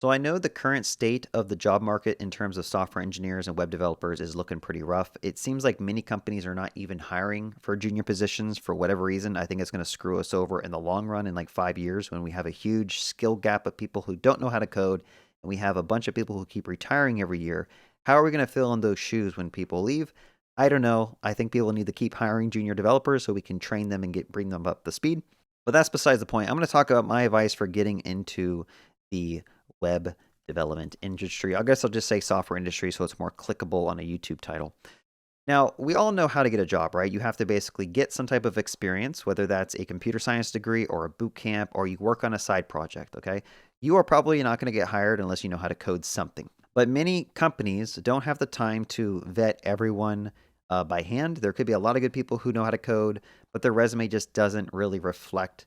So I know the current state of the job market in terms of software engineers and web developers is looking pretty rough. It seems like many companies are not even hiring for junior positions for whatever reason. I think it's going to screw us over in the long run in like 5 years when we have a huge skill gap of people who don't know how to code and we have a bunch of people who keep retiring every year. How are we going to fill in those shoes when people leave? I don't know. I think people need to keep hiring junior developers so we can train them and bring them up to speed. But that's besides the point. I'm going to talk about my advice for getting into the web development industry. I guess I'll just say software industry so it's more clickable on a YouTube title. Now, we all know how to get a job, right? You have to basically get some type of experience, whether that's a computer science degree or a boot camp or you work on a side project, okay? You are probably not going to get hired unless you know how to code something. But many companies don't have the time to vet everyone by hand. There could be a lot of good people who know how to code, but their resume just doesn't really reflect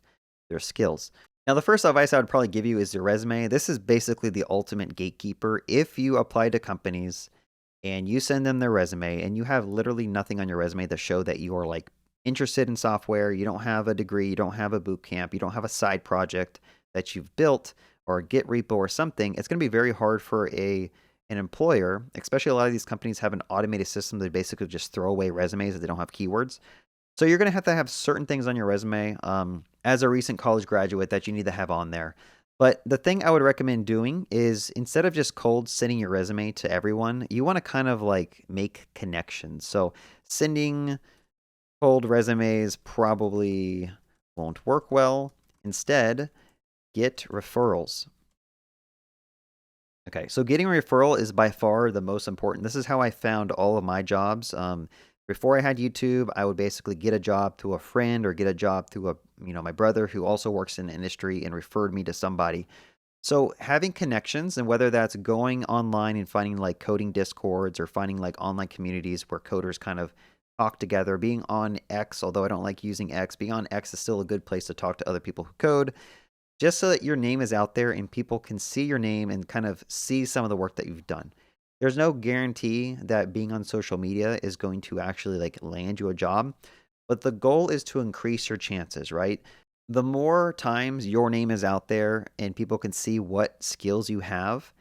their skills. Now, the first advice I would probably give you is your resume. This is basically the ultimate gatekeeper. If you apply to companies and you send them their resume and you have literally nothing on your resume to show that you are like interested in software, you don't have a degree, you don't have a boot camp, you don't have a side project that you've built or a Git repo or something, it's going to be very hard for an employer, especially a lot of these companies have an automated system that basically just throw away resumes if they don't have keywords. So you're going to have certain things on your resume as a recent college graduate that you need to have on there. But the thing I would recommend doing is instead of just cold sending your resume to everyone, you want to kind of like make connections. So sending cold resumes probably won't work well. Instead, get referrals. Okay, so getting a referral is by far the most important. This is how I found all of my jobs. Before I had YouTube, I would basically get a job through a friend or get a job through my brother who also works in the industry and referred me to somebody. So having connections and whether that's going online and finding like coding discords or finding like online communities where coders kind of talk together, being on X, although I don't like using X, being on X is still a good place to talk to other people who code just so that your name is out there and people can see your name and kind of see some of the work that you've done. There's no guarantee that being on social media is going to actually like land you a job, but the goal is to increase your chances, right? The more times your name is out there and people can see what skills you have,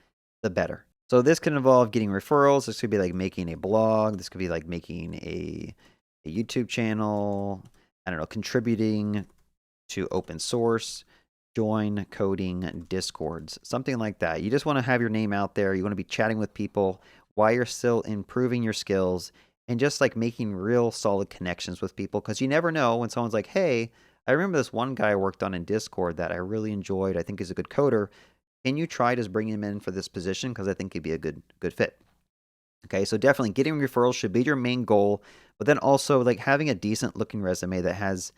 the better. So this can involve getting referrals. This could be like making a blog. This could be like making a YouTube channel. I don't know, contributing to open source, join coding discords, something like that. You just want to have your name out there. You want to be chatting with people while you're still improving your skills and just like making real solid connections with people because you never know when someone's like, hey, I remember this one guy I worked on in Discord that I really enjoyed. I think he's a good coder. Can you try just bringing him in for this position? Because I think he'd be a good fit. Okay, so definitely getting referrals should be your main goal, but then also like having a decent looking resume that has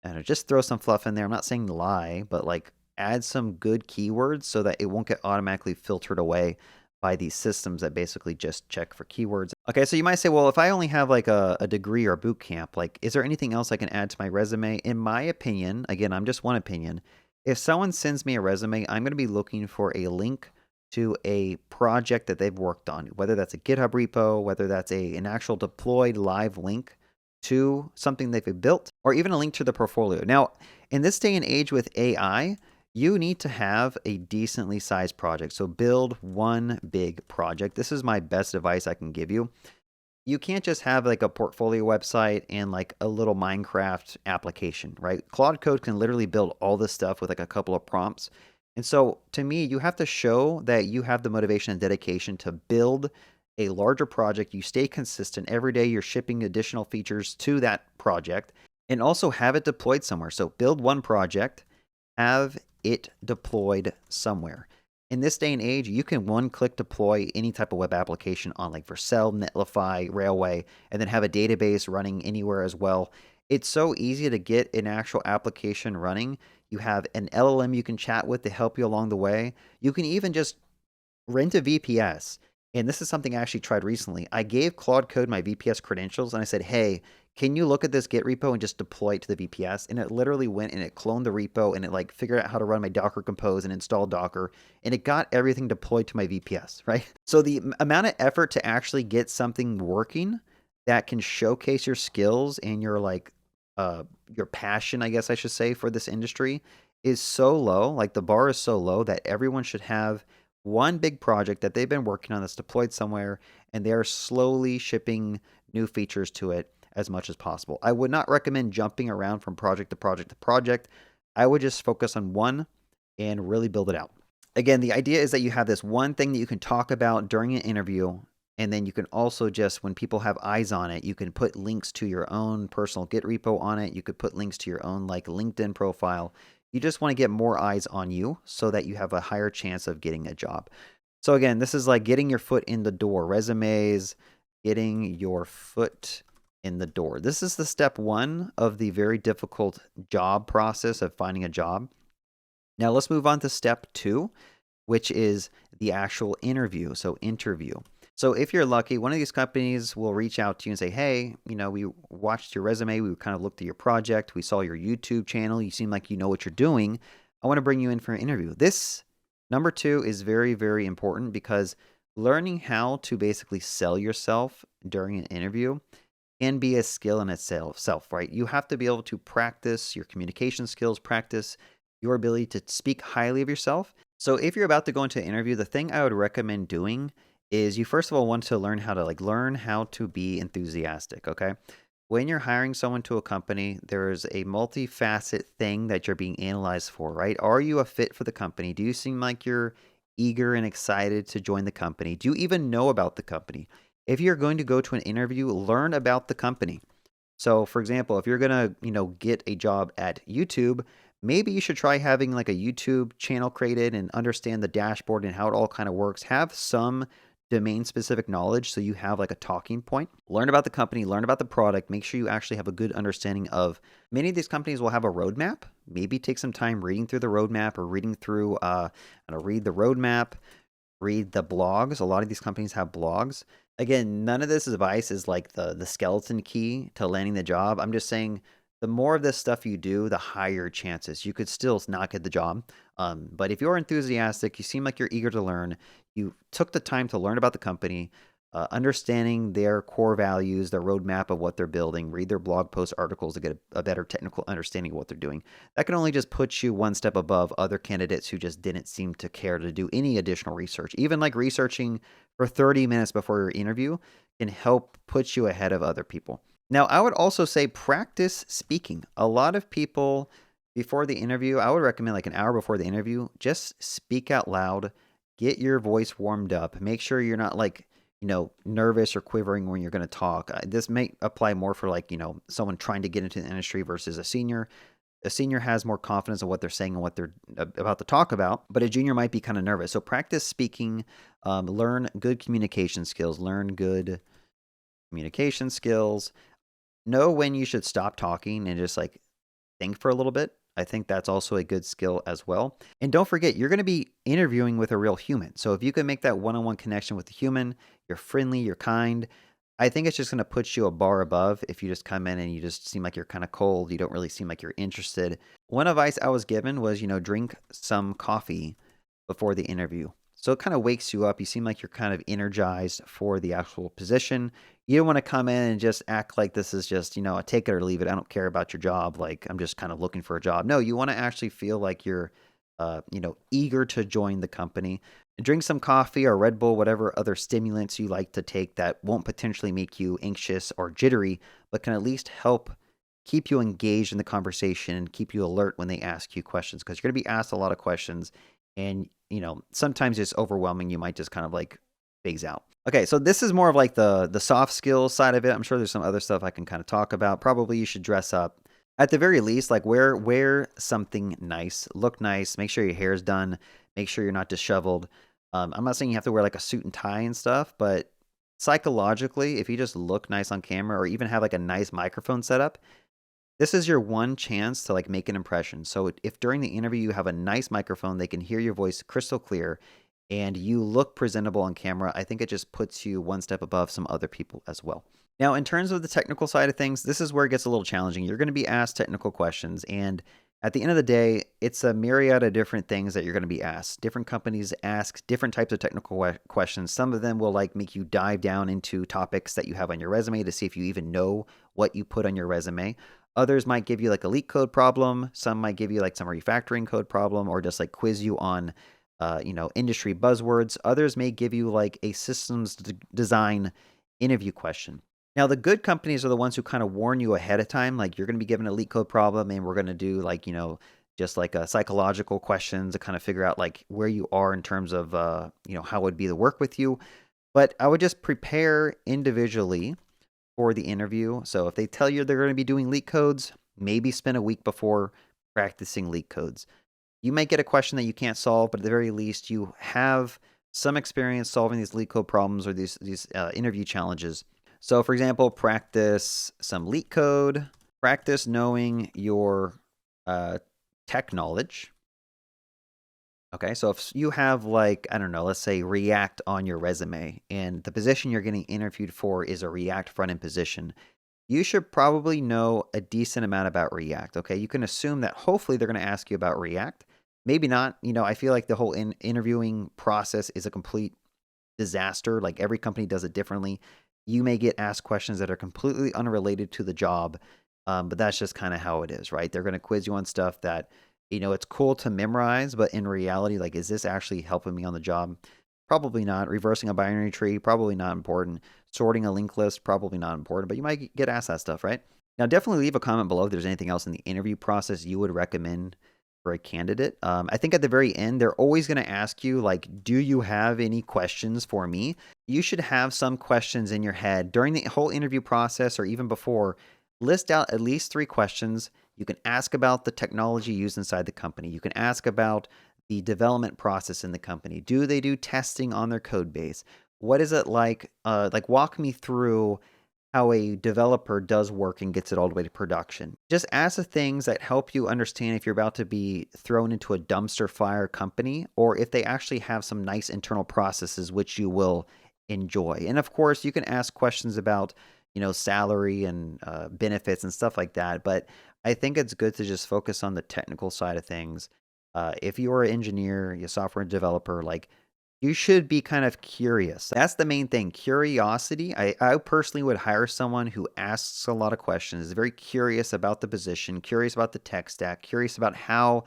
I don't know, just throw some fluff in there. I'm not saying lie, but like add some good keywords so that it won't get automatically filtered away by these systems that basically just check for keywords. Okay, so you might say, well, if I only have like a degree or a boot camp, like, is there anything else I can add to my resume? In my opinion, again, I'm just one opinion. If someone sends me a resume, I'm going to be looking for a link to a project that they've worked on, whether that's a GitHub repo, whether that's an actual deployed live link to something they've built, or even a link to the portfolio. Now, in this day and age with AI, you need to have a decently sized project. So build one big project. This is my best advice I can give you. You can't just have like a portfolio website and like a little Minecraft application, right? Claude Code can literally build all this stuff with like a couple of prompts. And so to me, you have to show that you have the motivation and dedication to build a larger project. You stay consistent. Every day you're shipping additional features to that project and also have it deployed somewhere. So build one project, have it deployed somewhere. In this day and age, you can one-click deploy any type of web application on like Vercel, Netlify, Railway, and then have a database running anywhere as well. It's so easy to get an actual application running. You have an LLM you can chat with to help you along the way. You can even just rent a VPS. And this is something I actually tried recently. I gave Claude Code my VPS credentials and I said, hey, can you look at this Git repo and just deploy it to the VPS? And it literally went and it cloned the repo and it like figured out how to run my Docker Compose and install Docker. And it got everything deployed to my VPS, right? So the amount of effort to actually get something working that can showcase your skills and your passion, I guess I should say, for this industry is so low. Like the bar is so low that everyone should have one big project that they've been working on that's deployed somewhere, and they are slowly shipping new features to it as much as possible. I would not recommend jumping around from project to project to project. I would just focus on one and really build it out. Again, the idea is that you have this one thing that you can talk about during an interview, and then you can also just, when people have eyes on it, you can put links to your own personal Git repo on it. You could put links to your own like LinkedIn profile. You just want to get more eyes on you so that you have a higher chance of getting a job. So again, this is like getting your foot in the door. Resumes, getting your foot in the door. This is the step one of the very difficult job process of finding a job. Now let's move on to step two, which is the actual interview. So interview. So if you're lucky, one of these companies will reach out to you and say, hey, we watched your resume. We kind of looked at your project. We saw your YouTube channel. You seem like you know what you're doing. I want to bring you in for an interview. This number two is very, very important because learning how to basically sell yourself during an interview can be a skill in itself, right? You have to be able to practice your communication skills, practice your ability to speak highly of yourself. So if you're about to go into an interview, the thing I would recommend doing is you first of all want to learn how to be enthusiastic, okay? When you're hiring someone to a company, there's a multifaceted thing that you're being analyzed for, right? Are you a fit for the company? Do you seem like you're eager and excited to join the company? Do you even know about the company? If you're going to go to an interview, learn about the company. So, for example, if you're going to, get a job at YouTube, maybe you should try having like a YouTube channel created and understand the dashboard and how it all kind of works. Have some domain specific knowledge so you have like a talking point. Learn about the company, learn about the product, make sure you actually have a good understanding of many of these companies will have a roadmap. Maybe take some time reading through the roadmap or reading through read the roadmap, read the blogs. A lot of these companies have blogs. Again, none of this advice is like the skeleton key to landing the job. I'm just saying the more of this stuff you do, the higher chances. You could still not get the job. But if you're enthusiastic, you seem like you're eager to learn, you took the time to learn about the company, understanding their core values, their roadmap of what they're building, read their blog post articles to get a better technical understanding of what they're doing. That can only just put you one step above other candidates who just didn't seem to care to do any additional research. Even like researching for 30 minutes before your interview can help put you ahead of other people. Now, I would also say practice speaking. A lot of people before the interview, I would recommend like an hour before the interview, just speak out loud, get your voice warmed up, make sure you're not like, nervous or quivering when you're going to talk. This may apply more for like, someone trying to get into the industry versus a senior. A senior has more confidence in what they're saying and what they're about to talk about, but a junior might be kind of nervous. So practice speaking, learn good communication skills, know when you should stop talking and just like think for a little bit. I think that's also a good skill as well. And don't forget, you're going to be interviewing with a real human. So if you can make that one-on-one connection with the human, you're friendly, you're kind, I think it's just going to put you a bar above if you just come in and you just seem like you're kind of cold. You don't really seem like you're interested. One advice I was given was, drink some coffee before the interview. So it kind of wakes you up. You seem like you're kind of energized for the actual position. You don't want to come in and just act like this is just, a take it or leave it. I don't care about your job. Like I'm just kind of looking for a job. No, you want to actually feel like you're, eager to join the company. Drink some coffee or Red Bull, whatever other stimulants you like to take that won't potentially make you anxious or jittery, but can at least help keep you engaged in the conversation and keep you alert when they ask you questions. Because you're going to be asked a lot of questions and, sometimes it's overwhelming. You might just kind of like phase out. Okay, so this is more of like the soft skills side of it. I'm sure there's some other stuff I can kind of talk about. Probably you should dress up. At the very least, like wear something nice, look nice, make sure your hair is done, make sure you're not disheveled. I'm not saying you have to wear like a suit and tie and stuff, but psychologically, if you just look nice on camera or even have like a nice microphone setup, this is your one chance to like make an impression. So if during the interview you have a nice microphone, they can hear your voice crystal clear and you look presentable on camera, I think it just puts you one step above some other people as well. Now, in terms of the technical side of things, this is where it gets a little challenging. You're going to be asked technical questions, and at the end of the day, it's a myriad of different things that you're going to be asked. Different companies ask different types of technical questions. Some of them will like make you dive down into topics that you have on your resume to see if you even know what you put on your resume. Others might give you like a leak code problem. Some might give you like some refactoring code problem or just like quiz you on industry buzzwords. Others may give you like a systems design interview question. Now, the good companies are the ones who kind of warn you ahead of time, like you're going to be given a leak code problem, and we're going to do like, just like a psychological questions to kind of figure out like where you are in terms of, how it would be to work with you. But I would just prepare individually for the interview. So if they tell you they're going to be doing leak codes, maybe spend a week before practicing leak codes. You might get a question that you can't solve, but at the very least, you have some experience solving these leak code problems or these interview challenges. So, for example, practice some leak code, practice knowing your tech knowledge. Okay, so if you have like, I don't know, let's say React on your resume and the position you're getting interviewed for is a React front end position, you should probably know a decent amount about React. Okay, you can assume that hopefully they're going to ask you about React. Maybe not. I feel like the whole interviewing process is a complete disaster. Like every company does it differently. You may get asked questions that are completely unrelated to the job, but that's just kind of how it is, right? They're going to quiz you on stuff that, it's cool to memorize, but in reality, like, is this actually helping me on the job? Probably not. Reversing a binary tree, probably not important. Sorting a linked list, probably not important, but you might get asked that stuff, right? Now, definitely leave a comment below if there's anything else in the interview process you would recommend for a candidate. I think at the very end, they're always going to ask you, like, do you have any questions for me? You should have some questions in your head during the whole interview process or even before. List out at least 3 questions. You can ask about the technology used inside the company. You can ask about the development process in the company. Do they do testing on their code base? What is it like? Walk me through how a developer does work and gets it all the way to production. Just ask the things that help you understand if you're about to be thrown into a dumpster fire company or if they actually have some nice internal processes which you will enjoy. And of course, you can ask questions about, salary and benefits and stuff like that. But I think it's good to just focus on the technical side of things. If you're an engineer, you're a software developer, like you should be kind of curious. That's the main thing. Curiosity. I personally would hire someone who asks a lot of questions, is very curious about the position, curious about the tech stack, curious about how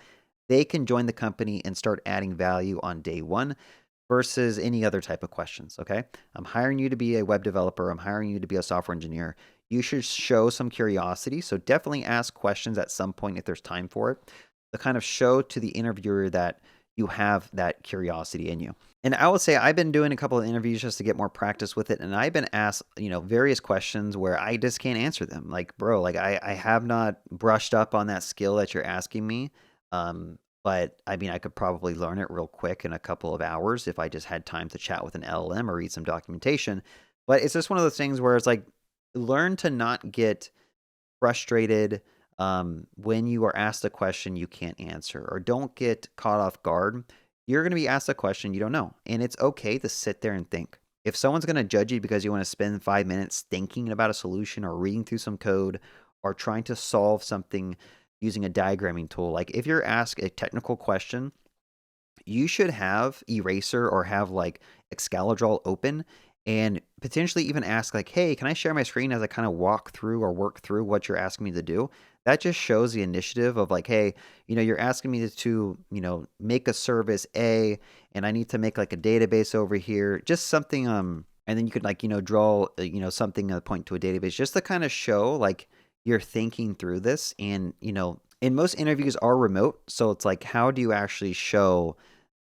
they can join the company and start adding value on day one versus any other type of questions. Okay. I'm hiring you to be a web developer. I'm hiring you to be a software engineer. You should show some curiosity. So definitely ask questions at some point if there's time for it. To kind of show to the interviewer that you have that curiosity in you. And I will say I've been doing a couple of interviews just to get more practice with it. And I've been asked, various questions where I just can't answer them. Like, bro, like I have not brushed up on that skill that you're asking me. But I mean, I could probably learn it real quick in a couple of hours if I just had time to chat with an LLM or read some documentation. But it's just one of those things where it's like, learn to not get frustrated when you are asked a question you can't answer, or don't get caught off guard. You're going to be asked a question you don't know, and it's okay to sit there and think. If someone's going to judge you because you want to spend 5 minutes thinking about a solution or reading through some code or trying to solve something using a diagramming tool, like if you're asked a technical question, you should have Eraser or have like Excalibur open and potentially even ask like, hey, can I share my screen as I kind of walk through or work through what you're asking me to do? That just shows the initiative of like, hey, you're asking me to, make a service A, and I need to make like a database over here, just something, and then you could like, draw, something point to a database just to kind of show like you're thinking through this. And, and most interviews are remote. So it's like, how do you actually show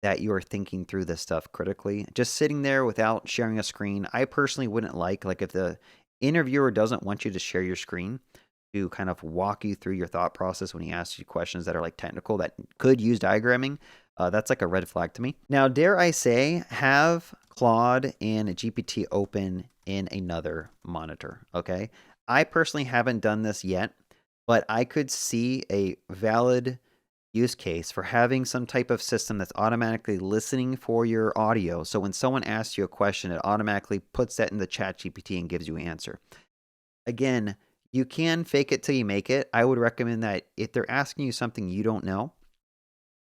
that you are thinking through this stuff critically? Just sitting there without sharing a screen, I personally wouldn't like if the interviewer doesn't want you to share your screen to kind of walk you through your thought process when he asks you questions that are like technical that could use diagramming. That's like a red flag to me. Now, dare I say, have Claude and GPT open in another monitor. Okay. I personally haven't done this yet, but I could see a valid use case for having some type of system that's automatically listening for your audio. So when someone asks you a question, it automatically puts that in the chat GPT and gives you an answer. Again, you can fake it till you make it. I would recommend that if they're asking you something you don't know,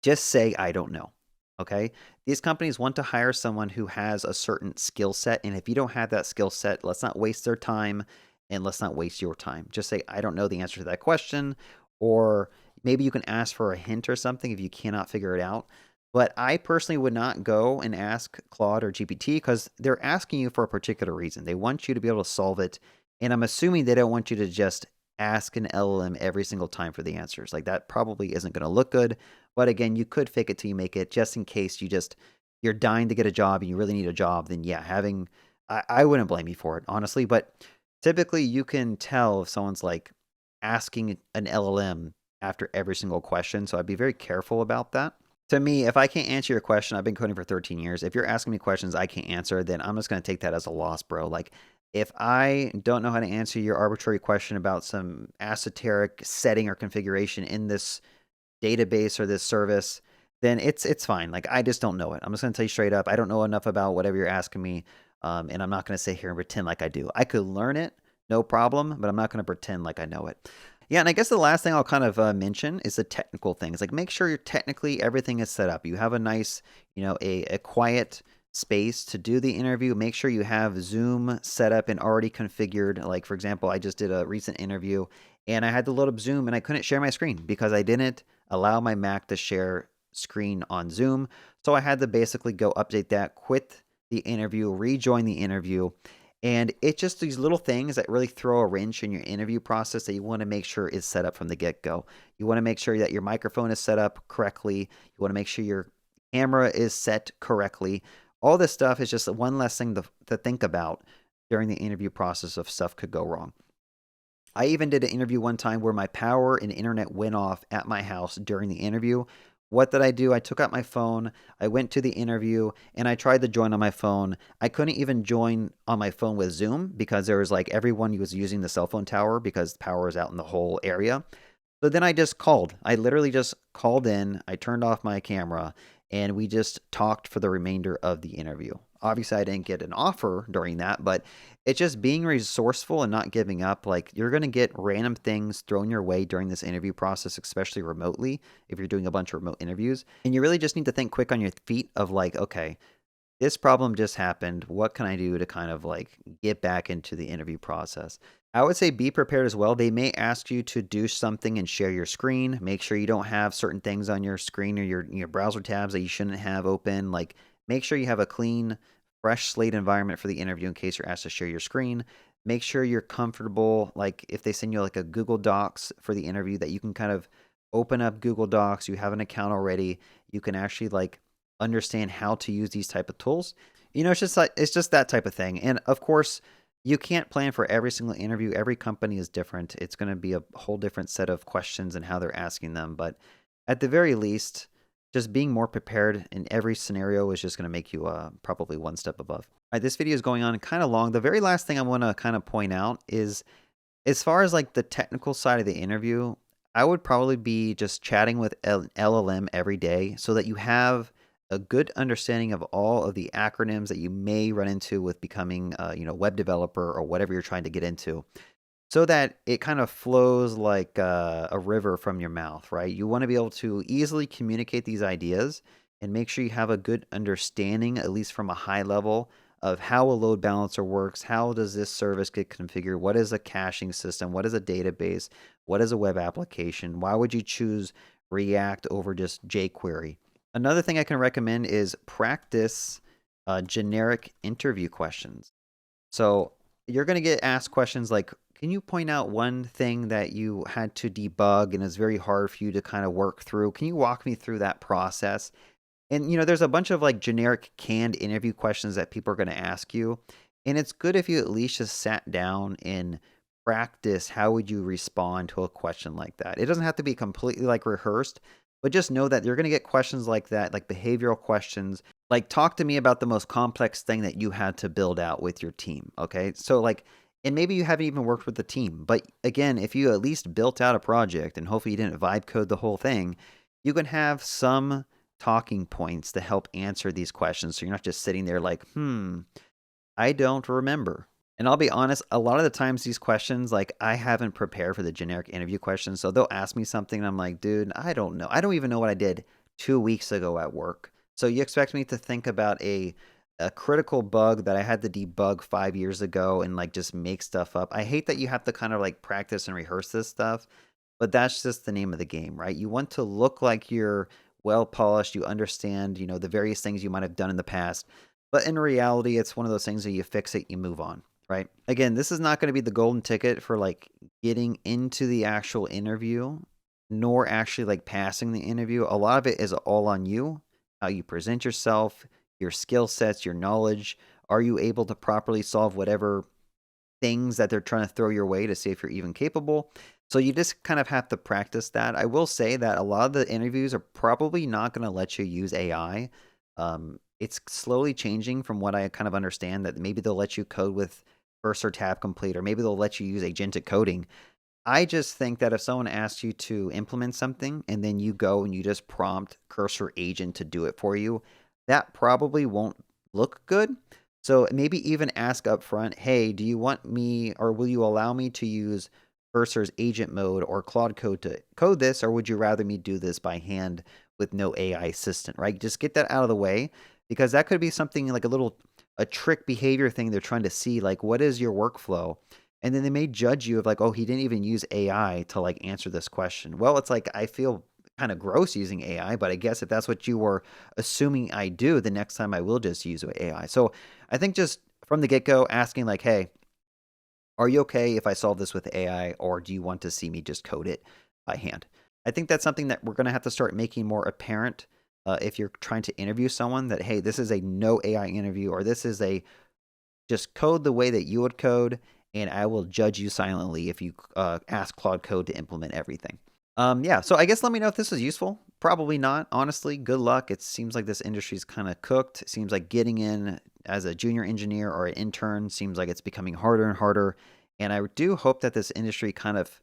just say, I don't know. Okay. These companies want to hire someone who has a certain skill set. And if you don't have that skill set, let's not waste their time and let's not waste your time. Just say, I don't know the answer to that question. Or maybe you can ask for a hint or something if you cannot figure it out. But I personally would not go and ask Claude or GPT because they're asking you for a particular reason. They want you to be able to solve it. And I'm assuming they don't want you to just ask an LLM every single time for the answers. Like that probably isn't going to look good. But again, you could fake it till you make it just in case you're dying to get a job and you really need a job. Then yeah, I wouldn't blame you for it, honestly. But typically you can tell if someone's like asking an LLM after every single question. So I'd be very careful about that. To me, if I can't answer your question, I've been coding for 13 years. If you're asking me questions I can't answer, then I'm just going to take that as a loss, bro. Like, if I don't know how to answer your arbitrary question about some esoteric setting or configuration in this database or this service, then it's fine. Like, I just don't know it. I'm just going to tell you straight up. I don't know enough about whatever you're asking me, and I'm not going to sit here and pretend like I do. I could learn it, no problem, but I'm not going to pretend like I know it. Yeah, and I guess the last thing I'll kind of mention is the technical things. Like, make sure you're technically everything is set up. You have a nice, a quiet space to do the interview. Make sure you have Zoom set up and already configured. Like, for example, I just did a recent interview and I had to load up Zoom and I couldn't share my screen because I didn't allow my Mac to share screen on Zoom. So I had to basically go update that, quit the interview, rejoin the interview. And it's just these little things that really throw a wrench in your interview process that you want to make sure is set up from the get-go. You want to make sure that your microphone is set up correctly. You want to make sure your camera is set correctly. All this stuff is just one less thing to think about during the interview process if stuff could go wrong. I even did an interview one time where my power and internet went off at my house during the interview. What did I do? I took out my phone, I went to the interview, and I tried to join on my phone. I couldn't even join on my phone with Zoom because there was like everyone was using the cell phone tower because power was out in the whole area. So then I just called. I literally just called in, I turned off my camera, and we just talked for the remainder of the interview. Obviously, I didn't get an offer during that, but it's just being resourceful and not giving up. Like, you're going to get random things thrown your way during this interview process, especially remotely, if you're doing a bunch of remote interviews. And you really just need to think quick on your feet of like, okay, this problem just happened. What can I do to kind of like get back into the interview process? I would say be prepared as well. They may ask you to do something and share your screen. Make sure you don't have certain things on your screen or your browser tabs that you shouldn't have open. Like, make sure you have a clean, fresh slate environment for the interview in case you're asked to share your screen. Make sure you're comfortable. Like, if they send you like a Google Docs for the interview, that you can kind of open up Google Docs. You have an account already. You can actually like understand how to use these type of tools. It's just that type of thing. And of course, you can't plan for every single interview. Every company is different. It's going to be a whole different set of questions and how they're asking them. But at the very least, just being more prepared in every scenario is just going to make you probably one step above. All right, this video is going on kind of long. The very last thing I want to kind of point out is, as far as like the technical side of the interview, I would probably be just chatting with LLM every day so that you have a good understanding of all of the acronyms that you may run into with becoming web developer or whatever you're trying to get into, so that it kind of flows like a river from your mouth, right? You want to be able to easily communicate these ideas and make sure you have a good understanding, at least from a high level, of how a load balancer works. How does this service get configured? What is a caching system? What is a database? What is a web application? Why would you choose React over just jQuery? Another thing I can recommend is practice generic interview questions. So you're going to get asked questions like, can you point out one thing that you had to debug and it's very hard for you to kind of work through? Can you walk me through that process? And, there's a bunch of like generic canned interview questions that people are going to ask you. And it's good if you at least just sat down and practice how would you respond to a question like that. It doesn't have to be completely like rehearsed, but just know that you're going to get questions like that, like behavioral questions. Like, talk to me about the most complex thing that you had to build out with your team. Okay. So like, and maybe you haven't even worked with the team, but again, if you at least built out a project and hopefully you didn't vibe code the whole thing, you can have some talking points to help answer these questions. So you're not just sitting there like, I don't remember. And I'll be honest, a lot of the times these questions, like, I haven't prepared for the generic interview questions. So they'll ask me something and I'm like, dude, I don't know. I don't even know what I did 2 weeks ago at work. So you expect me to think about a critical bug that I had to debug 5 years ago and like just make stuff up. I hate that you have to kind of like practice and rehearse this stuff, but that's just the name of the game, right? You want to look like you're well polished, you understand, the various things you might have done in the past. But in reality, it's one of those things that you fix it, you move on, right? Again, this is not going to be the golden ticket for like getting into the actual interview, nor actually like passing the interview. A lot of it is all on you, how you present yourself, your skill sets, your knowledge. Are you able to properly solve whatever things that they're trying to throw your way to see if you're even capable? So you just kind of have to practice that. I will say that a lot of the interviews are probably not going to let you use AI. It's slowly changing from what I kind of understand, that maybe they'll let you code with cursor tab complete, or maybe they'll let you use agentic coding. I just think that if someone asks you to implement something and then you go and you just prompt cursor agent to do it for you, that probably won't look good. So maybe even ask up front, hey, do you want me, or will you allow me to use Cursor's agent mode or Claude Code to code this, or would you rather me do this by hand with no AI assistant, right? Just get that out of the way, because that could be something like a trick behavior thing they're trying to see, like what is your workflow? And then they may judge you of like, oh, he didn't even use AI to like answer this question. Well, it's like, I feel kind of gross using AI, but I guess if that's what you were assuming I do, the next time I will just use AI. So I think just from the get go, asking like, hey, are you okay if I solve this with AI, or do you want to see me just code it by hand? I think that's something that we're going to have to start making more apparent if you're trying to interview someone, that, hey, this is a no AI interview, or this is a just code the way that you would code, and I will judge you silently if you ask Claude Code to implement everything. Yeah, so I guess let me know if this was useful. Probably not, honestly. Good luck. It seems like this industry is kind of cooked. It seems like getting in as a junior engineer or an intern seems like it's becoming harder and harder. And I do hope that this industry kind of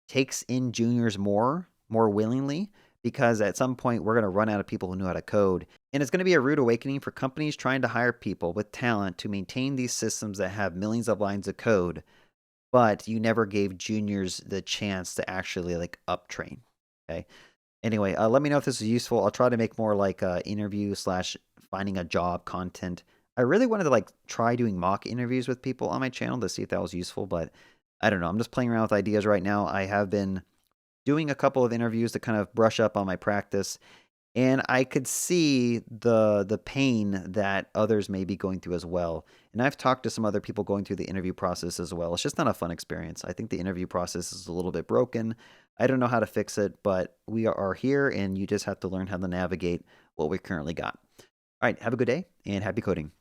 takes in juniors more willingly, because at some point we're going to run out of people who know how to code. And it's going to be a rude awakening for companies trying to hire people with talent to maintain these systems that have millions of lines of code, but you never gave juniors the chance to actually like uptrain. Okay. Anyway, let me know if this is useful. I'll try to make more like interview slash finding a job content. I really wanted to like try doing mock interviews with people on my channel to see if that was useful, but I don't know. I'm just playing around with ideas right now. I have been doing a couple of interviews to kind of brush up on my practice, and I could see the pain that others may be going through as well. And I've talked to some other people going through the interview process as well. It's just not a fun experience. I think the interview process is a little bit broken. I don't know how to fix it, but we are here, and you just have to learn how to navigate what we currently got. All right, have a good day and happy coding.